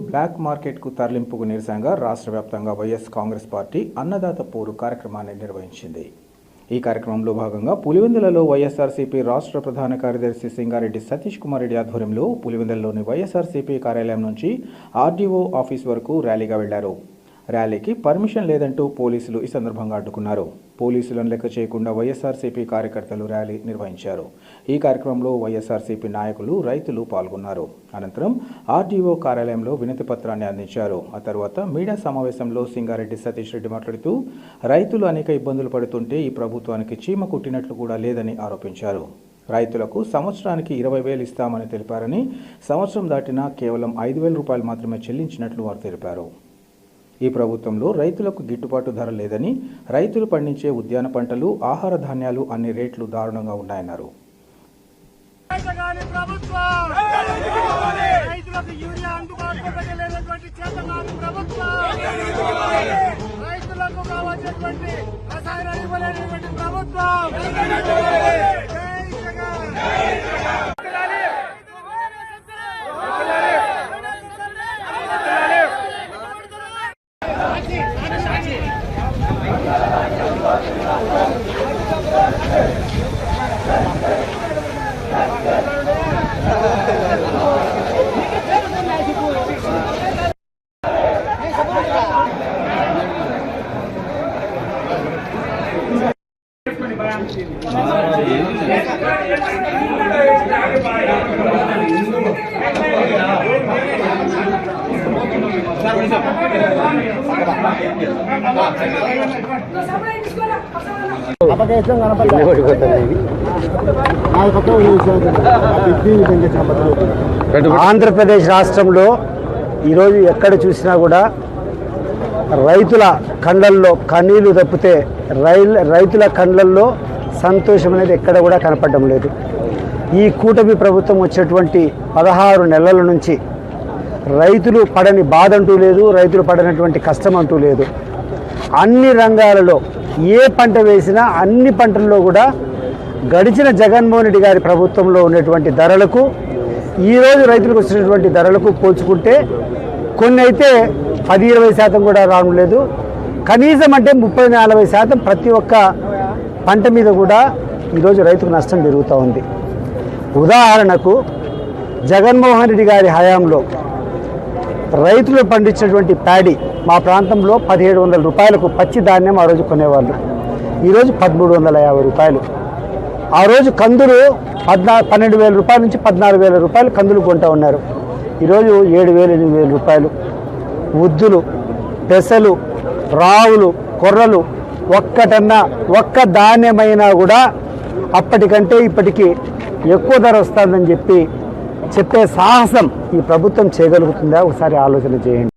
Black మార్కెట్కు తరలింపుకు నిరసనగా రాష్ట్ర వ్యాప్తంగా వైఎస్ కాంగ్రెస్ పార్టీ అన్నదాత పోరు కార్యక్రమాన్ని నిర్వహించింది. ఈ కార్యక్రమంలో భాగంగా పులివెందులలో వైఎస్ఆర్సీపీ రాష్ట్ర ప్రధాన కార్యదర్శి సింగారెడ్డి సతీష్ కుమార్ రెడ్డి ఆధ్వర్యంలో పులివెందులలోని వైఎస్ఆర్సీపీ కార్యాలయం నుంచి ఆర్డీఓ ఆఫీస్ వరకు ర్యాలీగా వెళ్లారు. ర్యాలీకి పర్మిషన్ లేదంటూ పోలీసులు ఈ సందర్భంగా అడ్డుకున్నారు. పోలీసులను లెక్క చేయకుండా వైఎస్ఆర్సీపీ కార్యకర్తలు ర్యాలీ నిర్వహించారు. ఈ కార్యక్రమంలో వైఎస్ఆర్సీపీ నాయకులు, రైతులు పాల్గొన్నారు. అనంతరం ఆర్డీఓ కార్యాలయంలో వినతి పత్రాన్ని అందించారు. ఆ తర్వాత మీడియా సమావేశంలో సింగారెడ్డి సతీష్ రెడ్డి మాట్లాడుతూ రైతులు అనేక ఇబ్బందులు పడుతుంటే ఈ ప్రభుత్వానికి చీమ కుట్టినట్లు కూడా లేదని ఆరోపించారు. రైతులకు సంవత్సరానికి 20,000 ఇస్తామని తెలిపారని, సంవత్సరం దాటినా కేవలం 5,000 రూపాయలు మాత్రమే చెల్లించినట్లు వారు తెలిపారు. ఈ ప్రభుత్వంలో రైతులకు గిట్టుబాటు ధర లేదని, రైతులు పండించే ఉద్యాన పంటలు, ఆహార ధాన్యాలు అన్ని రేట్లు దారుణంగా ఉన్నాయన్నారు. ఆంధ్రప్రదేశ్ రాష్ట్రంలో ఈరోజు ఎక్కడ చూసినా కూడా రైతుల కళ్ళల్లో కన్నీళ్లు తప్పితే రైతుల కళ్ళల్లో సంతోషం అనేది ఎక్కడ కూడా కనపడడం లేదు. ఈ కూటమి ప్రభుత్వం వచ్చేటువంటి 16 నెలల నుంచి రైతులు పడని బాధ అంటూ లేదు, రైతులు పడనటువంటి కష్టం అంటూ లేదు. అన్ని రంగాలలో ఏ పంట వేసినా అన్ని పంటల్లో కూడా గడిచిన జగన్మోహన్ రెడ్డి గారి ప్రభుత్వంలో ఉన్నటువంటి ధరలకు ఈరోజు రైతులకు వచ్చినటువంటి ధరలకు పోల్చుకుంటే కొన్ని అయితే 10-20% కూడా రావడం లేదు. కనీసం అంటే 30-40% ప్రతి ఒక్క పంట మీద కూడా ఈరోజు రైతుకు నష్టం జరుగుతూ ఉంది. ఉదాహరణకు జగన్మోహన్ రెడ్డి గారి హయాంలో రైతులు పండించినటువంటి ప్యాడీ మా ప్రాంతంలో 1,700 రూపాయలకు పచ్చి ధాన్యం ఆ రోజు కొనేవాళ్ళు. ఈరోజు 1,350 రూపాయలు. ఆ రోజు కందులు 12,000 రూపాయల నుంచి 14,000 రూపాయలు కందులు కొంటూ ఉన్నారు. ఈరోజు 7,000-8,000 రూపాయలు. ఉద్దులు, పెసలు, రావులు, కొర్రలు ఒక్క ధాన్యమైనా కూడా అప్పటికంటే ఇప్పటికీ ఎక్కువ ధర వస్తుందని చెప్పే సాహసం ఈ ప్రభుత్వం చేయగలుగుతుందా? ఒకసారి ఆలోచన చేయండి.